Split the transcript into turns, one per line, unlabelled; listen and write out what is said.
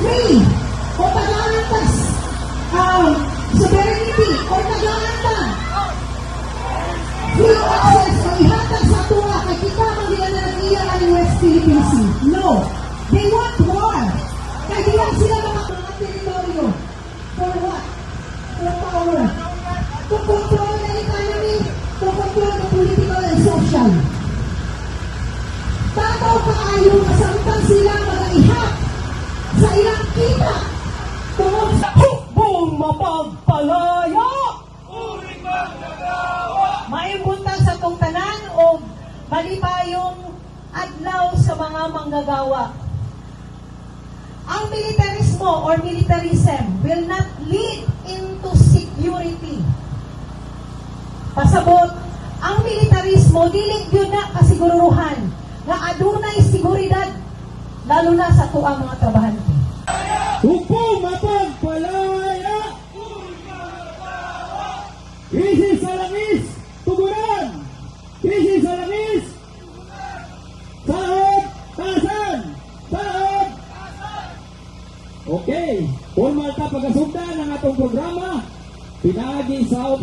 free o tagalantas sovereignty o tagalanta free access o ihatag sa tuwa kay kita magiging na nag-iya ang West Philippine Sea. No. They want war. Kaya diyan sila mga teritoryo. For what? For power. To control the economy, to control the political and social. Tataw kaayo kasamtang sila mag-ihat sa ilang kita tungkol sa hukbong mapagpalaya.
Uring magnagawa.
Maibuntang sa tong tanan o malipayong adlaw sa mga manggagawa. Ang militarismo or militarism will not lead into security. Pasabot, ang militarismo dili gyud na kasiguruhan nga adunay seguridad lalo na sa tuang mga trabahante.
Hukbong mapagpalaya. Krisis sa langis, tugunan. Krisis sa langis, sahod, tasan. Sahod. Okay, formal ta pagkasugdan ang atong programa. Pinagi sa